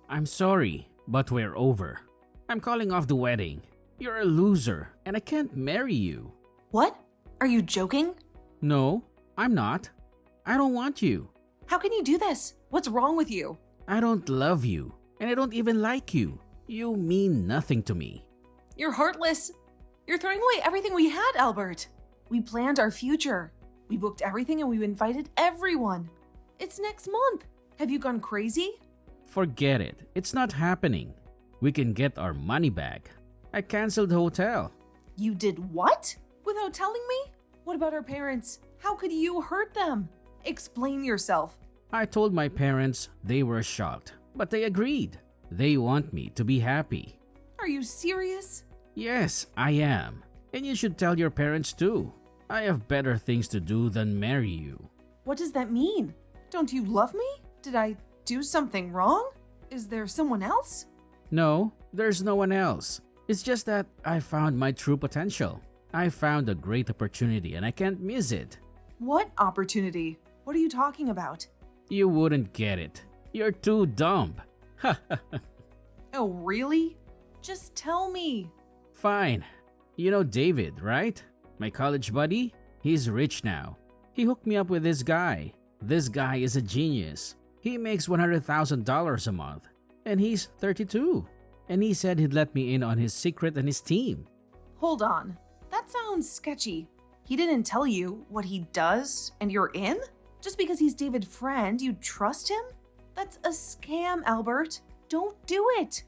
I'm sorry, but we're over. I'm calling off the wedding. You're a loser, and I can't marry you. What? Are you joking? No, I'm not. I don't want you. How can you do this? What's wrong with you? I don't love you, and I don't even like you. You mean nothing to me. You're heartless. You're throwing away everything we had, Albert. We planned our future. We booked everything and we invited everyone. It's next month. Have you gone crazy? Forget it. It's not happening. We can get our money back. I canceled the hotel. You did what? Without telling me? What about our parents? How could you hurt them? Explain yourself. I told my parents. They were shocked, but they agreed. They want me to be happy. Are you serious? Yes, I am. And you should tell your parents too. I have better things to do than marry you. What does that mean? Don't you love me? Did I do something wrong? Is there someone else? No, there's no one else. It's just that I found my true potential. I found a great opportunity and I can't miss it. What opportunity? What are you talking about? You wouldn't get it. You're too dumb. Oh, really? Just tell me. Fine. You know David, right? My college buddy? He's rich now. He hooked me up with this guy. This guy is a genius. He makes $100,000 a month. And he's 32. And he said he'd let me in on his secret and his team. Hold on. That sounds sketchy. He didn't tell you what he does and you're in? Just because he's David's friend, you trust him? That's a scam, Albert. Don't do it.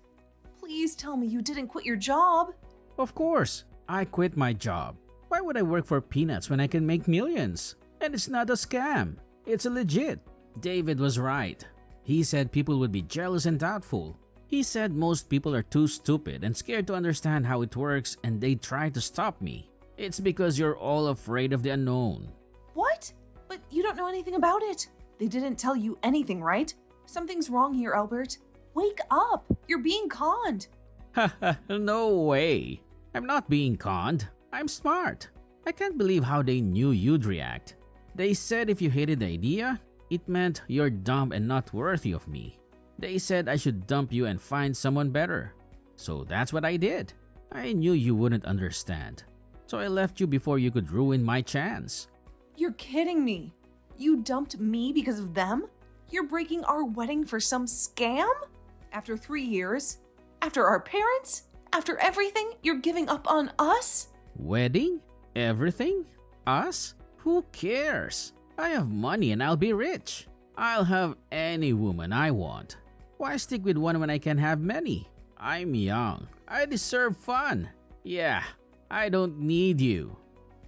Please tell me you didn't quit your job. Of course, I quit my job. Why would I work for peanuts when I can make millions? And it's not a scam. It's a legit. David was right. He said people would be jealous and doubtful. He said most people are too stupid and scared to understand how it works and they try to stop me. It's because you're all afraid of the unknown. What? But you don't know anything about it. They didn't tell you anything, right? Something's wrong here, Albert. Wake up. You're being conned. No way. I'm not being conned. I'm smart. I can't believe how they knew you'd react. They said if you hated the idea, it meant you're dumb and not worthy of me. They said I should dump you and find someone better. So that's what I did. I knew you wouldn't understand. So I left you before you could ruin my chance. You're kidding me. You dumped me because of them? You're breaking our wedding for some scam? After 3 years? After our parents? After everything, you're giving up on us? Wedding? Everything? Us? Who cares? I have money and I'll be rich. I'll have any woman I want. Why stick with one when I can have many? I'm young. I deserve fun. Yeah, I don't need you.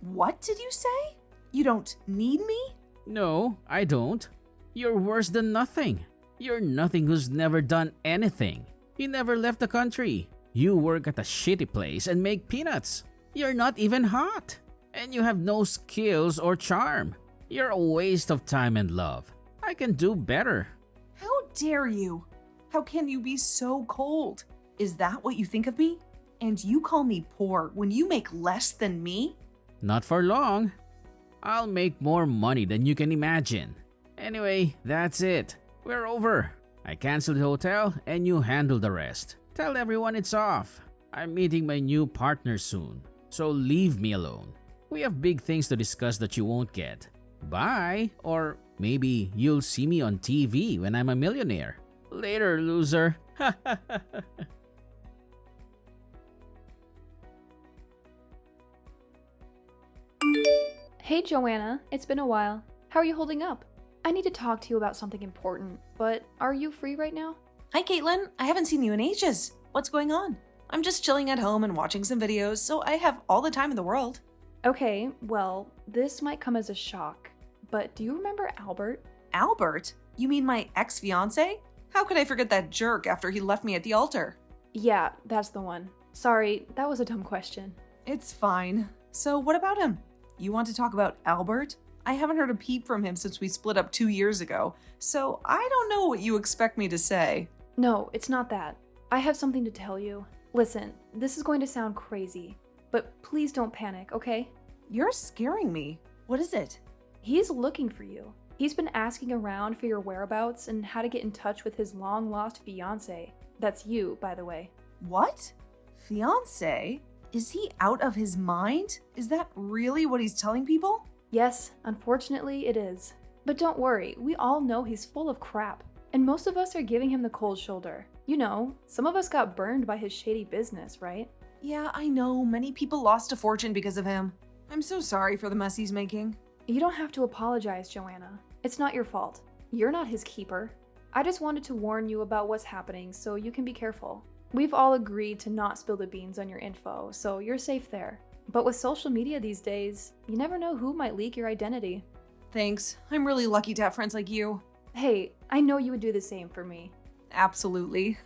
What did you say? You don't need me? No, I don't. You're worse than nothing. You're nothing who's never done anything. You never left the country. You work at a shitty place and make peanuts. You're not even hot. And you have no skills or charm. You're a waste of time and love. I can do better. How dare you? How can you be so cold? Is that what you think of me? And you call me poor when you make less than me? Not for long. I'll make more money than you can imagine. Anyway, that's it. We're over. I canceled the hotel and you handle the rest. Tell everyone it's off. I'm meeting my new partner soon, so leave me alone. We have big things to discuss that you won't get. Bye, or maybe you'll see me on TV when I'm a millionaire. Later, loser. Hey Joanna, it's been a while. How are you holding up? I need to talk to you about something important, but are you free right now? Hi, Caitlin. I haven't seen you in ages. What's going on? I'm just chilling at home and watching some videos, so I have all the time in the world. Okay, well, this might come as a shock, but do you remember Albert? Albert? You mean my ex-fiance? How could I forget that jerk after he left me at the altar? Yeah, that's the one. Sorry, that was a dumb question. It's fine. So what about him? You want to talk about Albert? I haven't heard a peep from him since we split up 2 years ago, so I don't know what you expect me to say. No, it's not that. I have something to tell you. Listen, this is going to sound crazy, but please don't panic, okay? You're scaring me. What is it? He's looking for you. He's been asking around for your whereabouts and how to get in touch with his long-lost fiance. That's you, by the way. What? Fiance? Is he out of his mind? Is that really what he's telling people? Yes, unfortunately it is. But don't worry, we all know he's full of crap. And most of us are giving him the cold shoulder. You know, some of us got burned by his shady business, right? Yeah, I know. Many people lost a fortune because of him. I'm so sorry for the mess he's making. You don't have to apologize, Joanna. It's not your fault. You're not his keeper. I just wanted to warn you about what's happening so you can be careful. We've all agreed to not spill the beans on your info, so you're safe there. But with social media these days, you never know who might leak your identity. Thanks. I'm really lucky to have friends like you. Hey, I know you would do the same for me. Absolutely.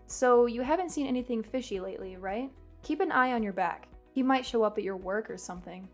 So you haven't seen anything fishy lately, right? Keep an eye on your back. He might show up at your work or something.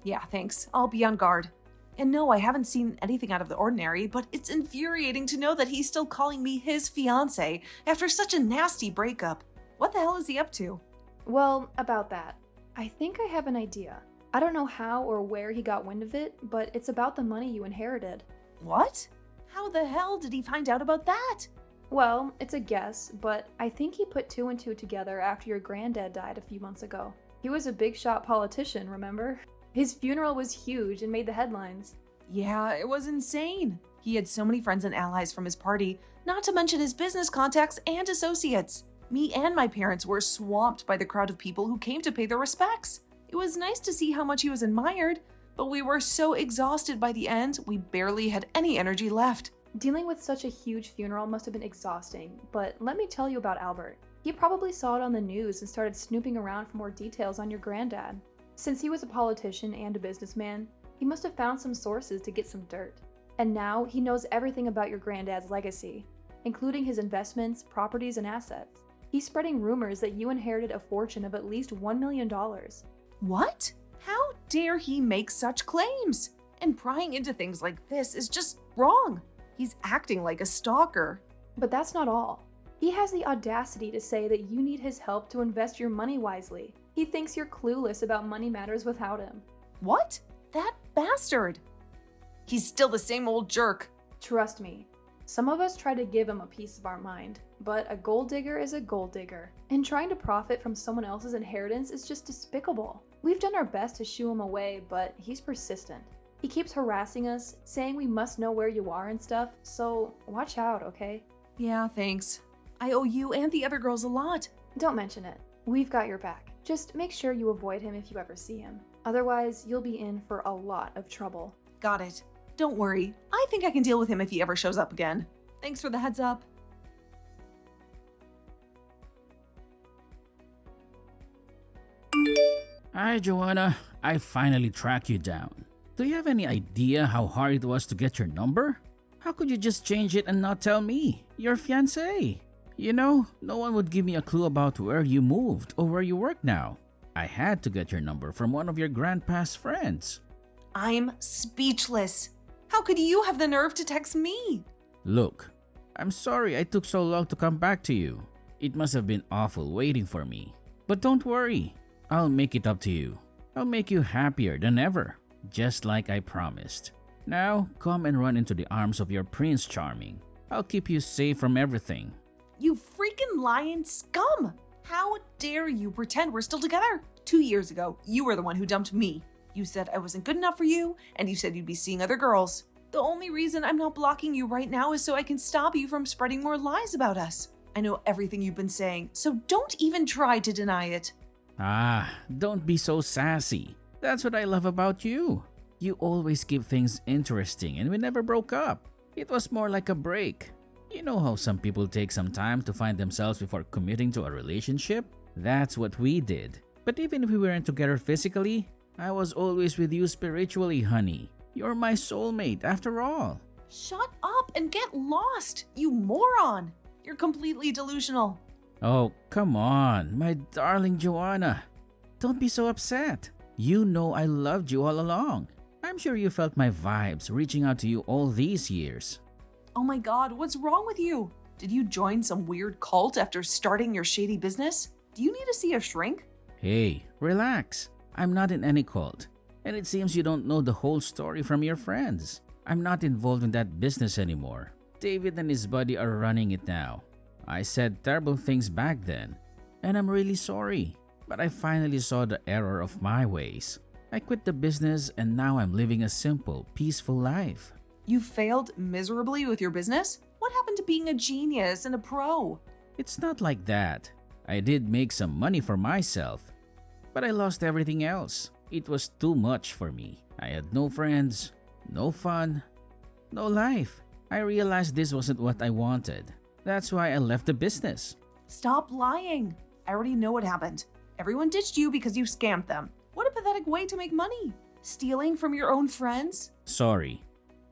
Yeah, thanks. I'll be on guard. And no, I haven't seen anything out of the ordinary, but it's infuriating to know that he's still calling me his fiance after such a nasty breakup. What the hell is he up to? Well, about that. I think I have an idea. I don't know how or where he got wind of it, but it's about the money you inherited. What? How the hell did he find out about that? Well, it's a guess, but I think he put two and two together after your granddad died a few months ago. He was a big shot politician, remember? His funeral was huge and made the headlines. Yeah, it was insane. He had so many friends and allies from his party, not to mention his business contacts and associates. Me and my parents were swamped by the crowd of people who came to pay their respects. It was nice to see how much he was admired, but we were so exhausted by the end, we barely had any energy left. Dealing with such a huge funeral must have been exhausting, but let me tell you about Albert. He probably saw it on the news and started snooping around for more details on your granddad. Since he was a politician and a businessman, he must have found some sources to get some dirt. And now he knows everything about your granddad's legacy, including his investments, properties, and assets. He's spreading rumors that you inherited a fortune of at least $1 million. What? How dare he make such claims? And prying into things like this is just wrong. He's acting like a stalker. But that's not all. He has the audacity to say that you need his help to invest your money wisely. He thinks you're clueless about money matters without him. What? That bastard! He's still the same old jerk. Trust me, some of us try to give him a piece of our mind, but a gold digger is a gold digger, and trying to profit from someone else's inheritance is just despicable. We've done our best to shoo him away, but he's persistent. He keeps harassing us, saying we must know where you are and stuff, so watch out, okay? Yeah, thanks. I owe you and the other girls a lot. Don't mention it. We've got your back. Just make sure you avoid him if you ever see him. Otherwise, you'll be in for a lot of trouble. Got it. Don't worry. I think I can deal with him if he ever shows up again. Thanks for the heads up. Hi, Joanna. I finally tracked you down. Do you have any idea how hard it was to get your number? How could you just change it and not tell me, your fiancé? You know, no one would give me a clue about where you moved or where you work now. I had to get your number from one of your grandpa's friends. I'm speechless. How could you have the nerve to text me? Look, I'm sorry I took so long to come back to you. It must have been awful waiting for me. But don't worry, I'll make it up to you. I'll make you happier than ever, just like I promised. Now, come and run into the arms of your Prince Charming. I'll keep you safe from everything. You freaking lying scum! How dare you pretend we're still together? 2 years ago, you were the one who dumped me. You said I wasn't good enough for you, and you said you'd be seeing other girls. The only reason I'm not blocking you right now is so I can stop you from spreading more lies about us. I know everything you've been saying, so don't even try to deny it. Ah, don't be so sassy. That's what I love about you. You always keep things interesting and we never broke up. It was more like a break. You know how some people take some time to find themselves before committing to a relationship? That's what we did. But even if we weren't together physically, I was always with you spiritually, honey. You're my soulmate after all. Shut up and get lost, you moron! You're completely delusional. Oh, come on, my darling Joanna. Don't be so upset. You know I loved you all along. I'm sure you felt my vibes reaching out to you all these years. Oh my god, what's wrong with you? Did you join some weird cult after starting your shady business? Do you need to see a shrink? Hey, relax. I'm not in any cult. And it seems you don't know the whole story from your friends. I'm not involved in that business anymore. David and his buddy are running it now. I said terrible things back then, and I'm really sorry. But I finally saw the error of my ways. I quit the business and now I'm living a simple, peaceful life. You failed miserably with your business? What happened to being a genius and a pro? It's not like that. I did make some money for myself, but I lost everything else. It was too much for me. I had no friends, no fun, no life. I realized this wasn't what I wanted. That's why I left the business. Stop lying. I already know what happened. Everyone ditched you because you scammed them. What a pathetic way to make money. Stealing from your own friends? Sorry.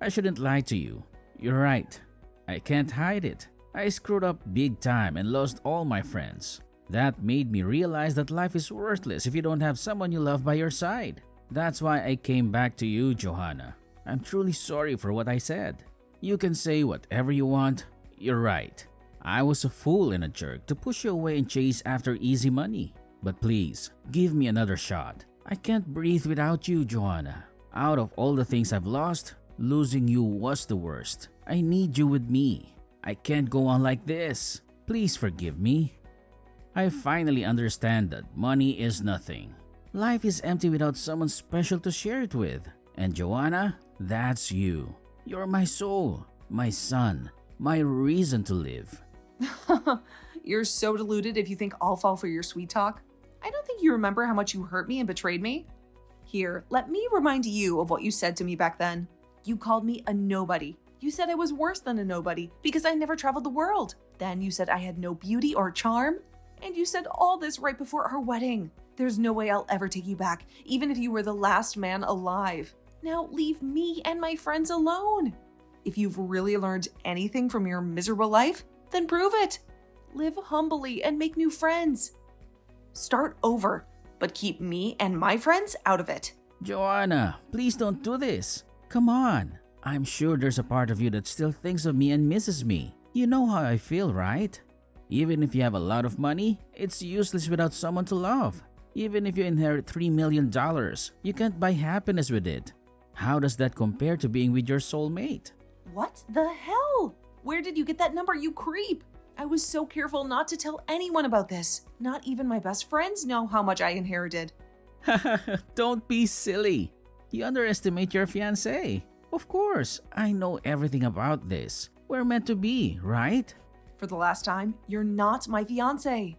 I shouldn't lie to you. You're right. I can't hide it. I screwed up big time and lost all my friends. That made me realize that life is worthless if you don't have someone you love by your side. That's why I came back to you, Johanna. I'm truly sorry for what I said. You can say whatever you want. You're right. I was a fool and a jerk to push you away and chase after easy money. But please, give me another shot. I can't breathe without you, Johanna. Out of all the things I've lost, losing you was the worst. I need you with me. I can't go on like this. Please forgive me. I finally understand that money is nothing. Life is empty without someone special to share it with. And Joanna, that's you. You're my soul, my sun, my reason to live. You're so deluded if you think I'll fall for your sweet talk. I don't think you remember how much you hurt me and betrayed me. Here, let me remind you of what you said to me back then. You called me a nobody. You said I was worse than a nobody because I never traveled the world. Then you said I had no beauty or charm. And you said all this right before our wedding. There's no way I'll ever take you back, even if you were the last man alive. Now leave me and my friends alone. If you've really learned anything from your miserable life, then prove it. Live humbly and make new friends. Start over, but keep me and my friends out of it. Joanna, please don't do this. Come on. I'm sure there's a part of you that still thinks of me and misses me. You know how I feel, right? Even if you have a lot of money, it's useless without someone to love. Even if you inherit $3 million, you can't buy happiness with it. How does that compare to being with your soulmate? What the hell? Where did you get that number, you creep? I was so careful not to tell anyone about this. Not even my best friends know how much I inherited. Don't be silly. You underestimate your fiancé. Of course, I know everything about this. We're meant to be, right? For the last time, you're not my fiancé.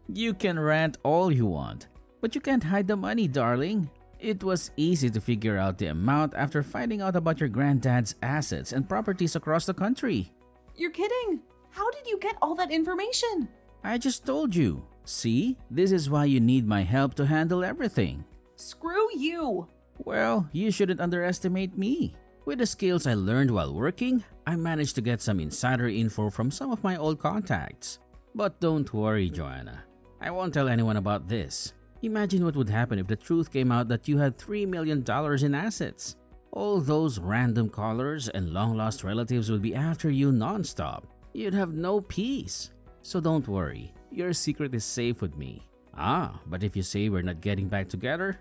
You can rant all you want, but you can't hide the money, darling. It was easy to figure out the amount after finding out about your granddad's assets and properties across the country. You're kidding. How did you get all that information? I just told you. See, this is why you need my help to handle everything. Screw you. Well, you shouldn't underestimate me. With the skills I learned while working, I managed to get some insider info from some of my old contacts. But don't worry, Joanna. I won't tell anyone about this. Imagine what would happen if the truth came out that you had $3 million in assets. All those random callers and long-lost relatives would be after you non-stop. You'd have no peace. So don't worry, your secret is safe with me. But if you say we're not getting back together,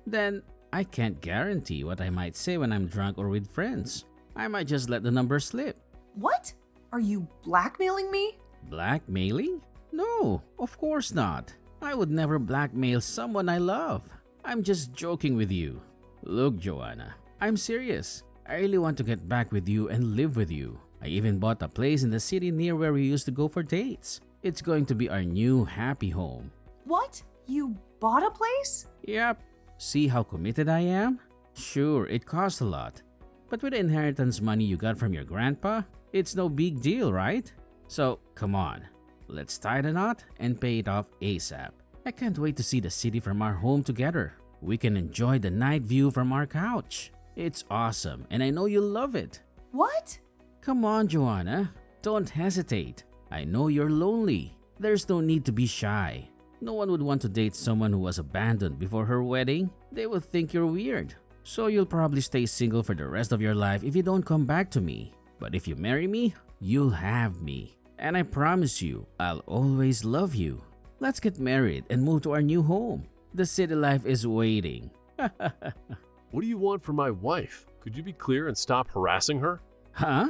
then I can't guarantee what I might say when I'm drunk or with friends. I might just let the number slip. What? Are you blackmailing me? Blackmailing? No, of course not. I would never blackmail someone I love. I'm just joking with you. Look, Joanna, I'm serious. I really want to get back with you and live with you. I even bought a place in the city near where we used to go for dates. It's going to be our new happy home. What? You bought a place? Yep. See how committed I am? Sure, it cost a lot. But with the inheritance money you got from your grandpa, it's no big deal, right? So, come on. Let's tie the knot and pay it off ASAP. I can't wait to see the city from our home together. We can enjoy the night view from our couch. It's awesome, and I know you'll love it. What? Come on, Joanna. Don't hesitate. I know you're lonely. There's no need to be shy. No one would want to date someone who was abandoned before her wedding. They would think you're weird. So you'll probably stay single for the rest of your life if you don't come back to me. But if you marry me, you'll have me. And I promise you, I'll always love you. Let's get married and move to our new home. The city life is waiting. What do you want from my wife? Could you be clear and stop harassing her? Huh?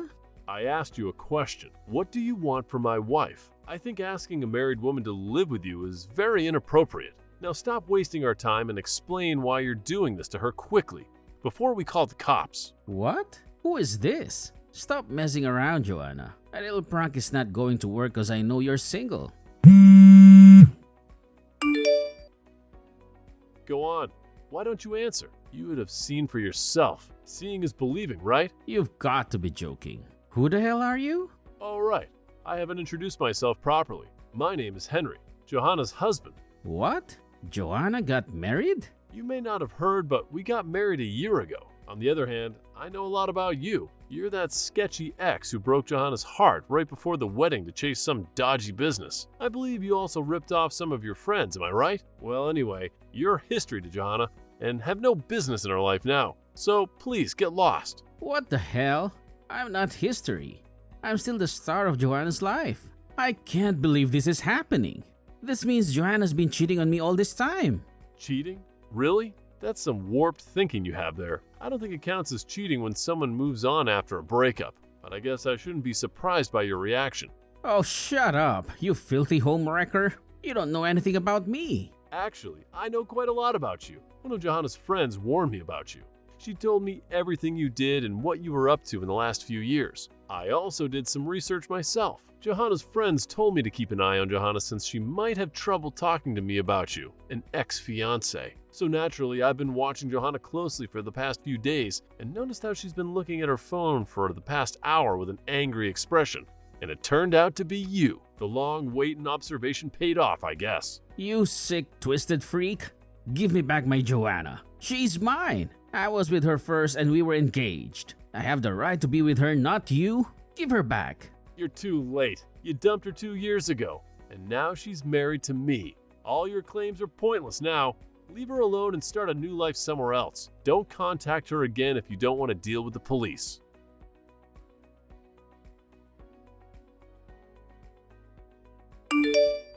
I asked you a question. What do you want from my wife? I think asking a married woman to live with you is very inappropriate. Now stop wasting our time and explain why you're doing this to her quickly, before we call the cops. What? Who is this? Stop messing around, Joanna. A little prank is not going to work because I know you're single. Go on. Why don't you answer? You would have seen for yourself. Seeing is believing, right? You've got to be joking. Who the hell are you? All right. I haven't introduced myself properly. My name is Henry, Johanna's husband. What? Joanna got married? You may not have heard, but we got married a year ago. On the other hand, I know a lot about you. You're that sketchy ex who broke Johanna's heart right before the wedding to chase some dodgy business. I believe you also ripped off some of your friends, am I right? Well, anyway, you're history to Johanna and have no business in her life now. So please get lost. What the hell? I'm not history. I'm still the star of Joanna's life. I can't believe this is happening. This means Joanna's been cheating on me all this time. Cheating? Really? That's some warped thinking you have there. I don't think it counts as cheating when someone moves on after a breakup, but I guess I shouldn't be surprised by your reaction. Oh, shut up, you filthy homewrecker. You don't know anything about me. Actually, I know quite a lot about you. One of Johanna's friends warned me about you. She told me everything you did and what you were up to in the last few years. I also did some research myself. Johanna's friends told me to keep an eye on Johanna since she might have trouble talking to me about you, an ex-fiance. So naturally, I've been watching Johanna closely for the past few days and noticed how she's been looking at her phone for the past hour with an angry expression. And it turned out to be you. The long wait and observation paid off, I guess. You sick, twisted freak. Give me back my Joanna. She's mine. I was with her first and we were engaged. I have the right to be with her, not you. Give her back. You're too late. You dumped her 2 years ago, and now she's married to me. All your claims are pointless now. Leave her alone and start a new life somewhere else. Don't contact her again if you don't want to deal with the police.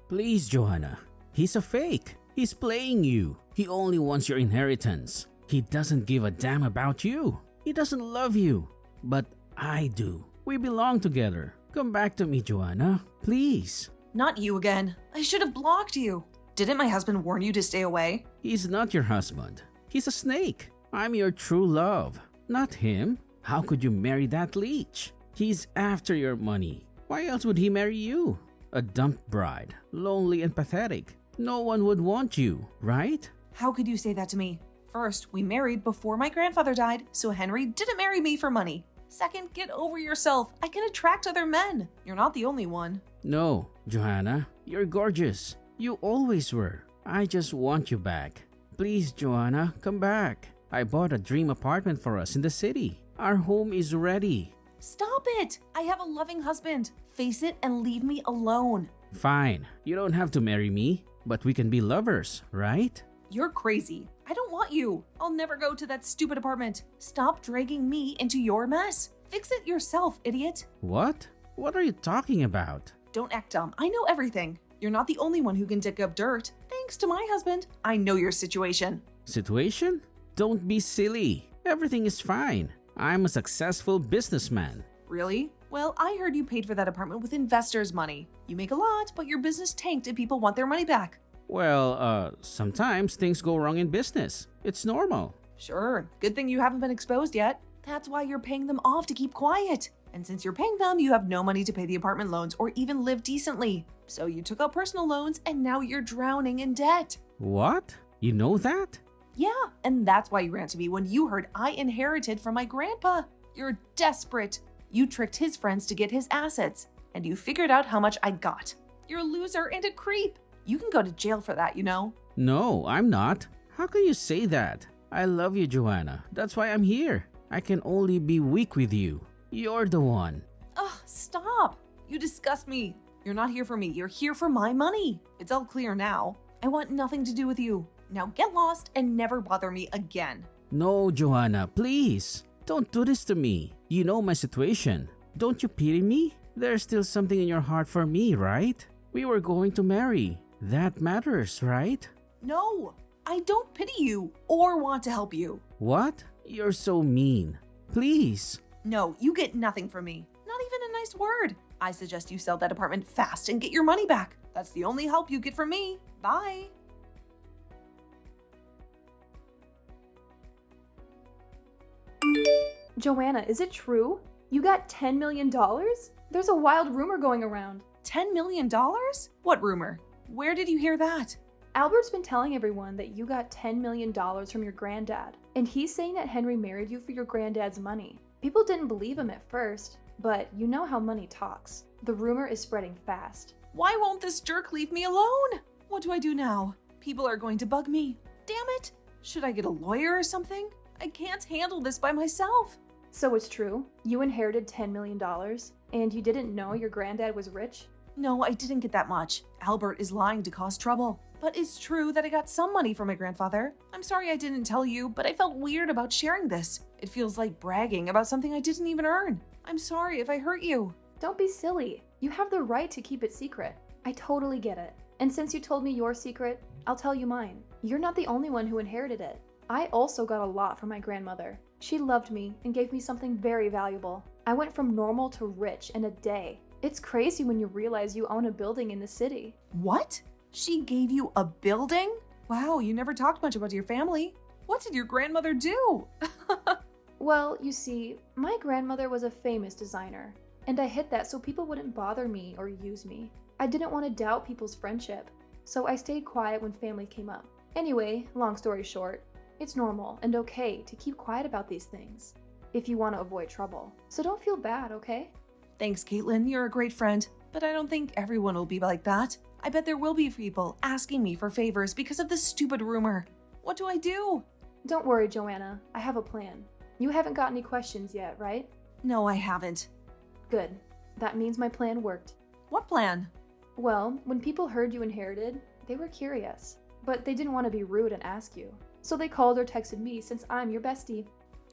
Please, Joanna. He's a fake. He's playing you. He only wants your inheritance. He doesn't give a damn about you. He doesn't love you. But I do. We belong together. Come back to me, Joanna. Please. Not you again. I should have blocked you. Didn't my husband warn you to stay away? He's not your husband. He's a snake. I'm your true love. Not him. How could you marry that leech? He's after your money. Why else would he marry you? A dumped bride. Lonely and pathetic. No one would want you, right? How could you say that to me? First, we married before my grandfather died, so Henry didn't marry me for money. Second, get over yourself. I can attract other men. You're not the only one. No, Joanna. You're gorgeous. You always were. I just want you back. Please, Joanna, come back. I bought a dream apartment for us in the city. Our home is ready. Stop it! I have a loving husband. Face it and leave me alone. Fine. You don't have to marry me, but we can be lovers, right? You're crazy. I don't want you. I'll never go to that stupid apartment. Stop dragging me into your mess. Fix it yourself, idiot. What? What are you talking about? Don't act dumb. I know everything. You're not the only one who can dig up dirt. Thanks to my husband, I know your situation. Situation? Don't be silly. Everything is fine. I'm a successful businessman. Really? Well, I heard you paid for that apartment with investors' money. You make a lot, but your business tanked and people want their money back. Well, sometimes things go wrong in business. It's normal. Sure, good thing you haven't been exposed yet. That's why you're paying them off to keep quiet. And since you're paying them, you have no money to pay the apartment loans or even live decently. So you took out personal loans and now you're drowning in debt. What? You know that? Yeah, and that's why you ran to me when you heard I inherited from my grandpa. You're desperate. You tricked his friends to get his assets, and you figured out how much I got. You're a loser and a creep. You can go to jail for that, you know? No, I'm not. How can you say that? I love you, Joanna. That's why I'm here. I can only be weak with you. You're the one. Ugh, stop. You disgust me. You're not here for me. You're here for my money. It's all clear now. I want nothing to do with you. Now get lost and never bother me again. No, Joanna, please. Don't do this to me. You know my situation. Don't you pity me? There's still something in your heart for me, right? We were going to marry. That matters, right? No, I don't pity you or want to help you. What? You're so mean. Please. No, you get nothing from me. Not even a nice word. I suggest you sell that apartment fast and get your money back. That's the only help you get from me. Bye. Joanna, is it true? You got $10 million? There's a wild rumor going around. $10 million? What rumor? Where did you hear that? Albert's been telling everyone that you got $10 million from your granddad, and he's saying that Henry married you for your granddad's money. People didn't believe him at first, but you know how money talks. The rumor is spreading fast. Why won't this jerk leave me alone? What do I do now? People are going to bug me. Damn it! Should I get a lawyer or something? I can't handle this by myself. So it's true? You inherited $10 million, and you didn't know your granddad was rich? No, I didn't get that much. Albert is lying to cause trouble. But it's true that I got some money from my grandfather. I'm sorry I didn't tell you, but I felt weird about sharing this. It feels like bragging about something I didn't even earn. I'm sorry if I hurt you. Don't be silly. You have the right to keep it secret. I totally get it. And since you told me your secret, I'll tell you mine. You're not the only one who inherited it. I also got a lot from my grandmother. She loved me and gave me something very valuable. I went from normal to rich in a day. It's crazy when you realize you own a building in the city. What? She gave you a building? Wow, you never talked much about your family. What did your grandmother do? Well, you see, my grandmother was a famous designer, and I hid that so people wouldn't bother me or use me. I didn't want to doubt people's friendship, so I stayed quiet when family came up. Anyway, long story short, it's normal and okay to keep quiet about these things if you want to avoid trouble. So don't feel bad, okay? Thanks, Caitlin. You're a great friend. But I don't think everyone will be like that. I bet there will be people asking me for favors because of this stupid rumor. What do I do? Don't worry, Joanna. I have a plan. You haven't got any questions yet, right? No, I haven't. Good. That means my plan worked. What plan? Well, when people heard you inherited, they were curious, but they didn't want to be rude and ask you. So they called or texted me since I'm your bestie.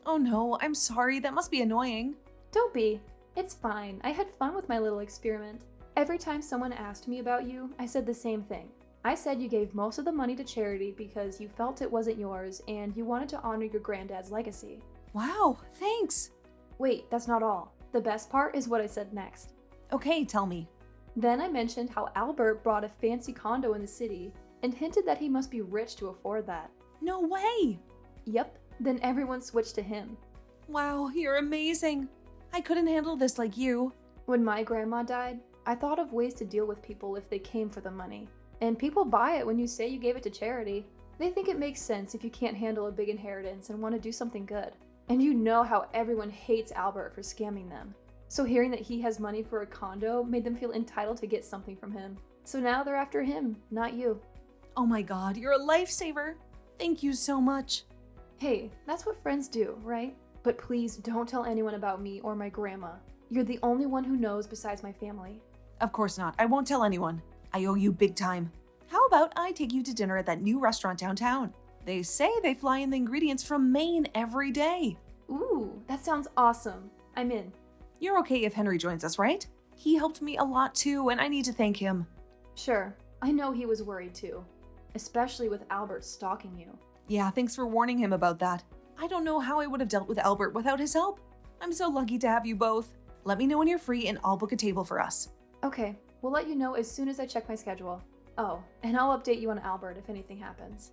Oh no, I'm sorry. That must be annoying. Don't be. It's fine. I had fun with my little experiment. Every time someone asked me about you, I said the same thing. I said you gave most of the money to charity because you felt it wasn't yours and you wanted to honor your granddad's legacy. Wow, thanks. Wait, that's not all. The best part is what I said next. Okay, tell me. Then I mentioned how Albert bought a fancy condo in the city and hinted that he must be rich to afford that. No way. Yep, then everyone switched to him. Wow, you're amazing. I couldn't handle this like you. When my grandma died, I thought of ways to deal with people if they came for the money. And people buy it when you say you gave it to charity. They think it makes sense if you can't handle a big inheritance and want to do something good. And you know how everyone hates Albert for scamming them. So hearing that he has money for a condo made them feel entitled to get something from him. So now they're after him, not you. Oh my god, you're a lifesaver. Thank you so much. Hey, that's what friends do, right? But please don't tell anyone about me or my grandma. You're the only one who knows besides my family. Of course not. I won't tell anyone. I owe you big time. How about I take you to dinner at that new restaurant downtown? They say they fly in the ingredients from Maine every day. Ooh, that sounds awesome. I'm in. You're okay if Henry joins us, right? He helped me a lot too, and I need to thank him. Sure. I know he was worried too. Especially with Albert stalking you. Yeah, thanks for warning him about that. I don't know how I would have dealt with Albert without his help. I'm so lucky to have you both. Let me know when you're free and I'll book a table for us. Okay, we'll let you know as soon as I check my schedule. Oh, and I'll update you on Albert if anything happens.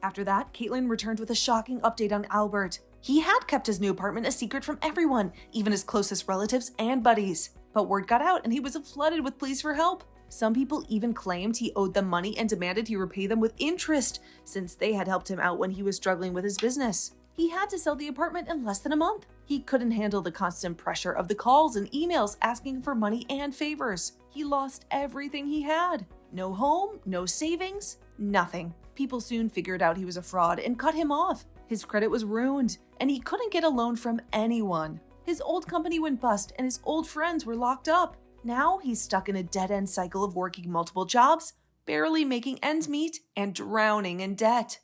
After that, Caitlin returned with a shocking update on Albert. He had kept his new apartment a secret from everyone, even his closest relatives and buddies. But word got out and he was flooded with pleas for help. Some people even claimed he owed them money and demanded he repay them with interest, since they had helped him out when he was struggling with his business. He had to sell the apartment in less than a month. He couldn't handle the constant pressure of the calls and emails asking for money and favors. He lost everything he had. No home, no savings, nothing. People soon figured out he was a fraud and cut him off. His credit was ruined, and he couldn't get a loan from anyone. His old company went bust and his old friends were locked up. Now he's stuck in a dead-end cycle of working multiple jobs, barely making ends meet, and drowning in debt.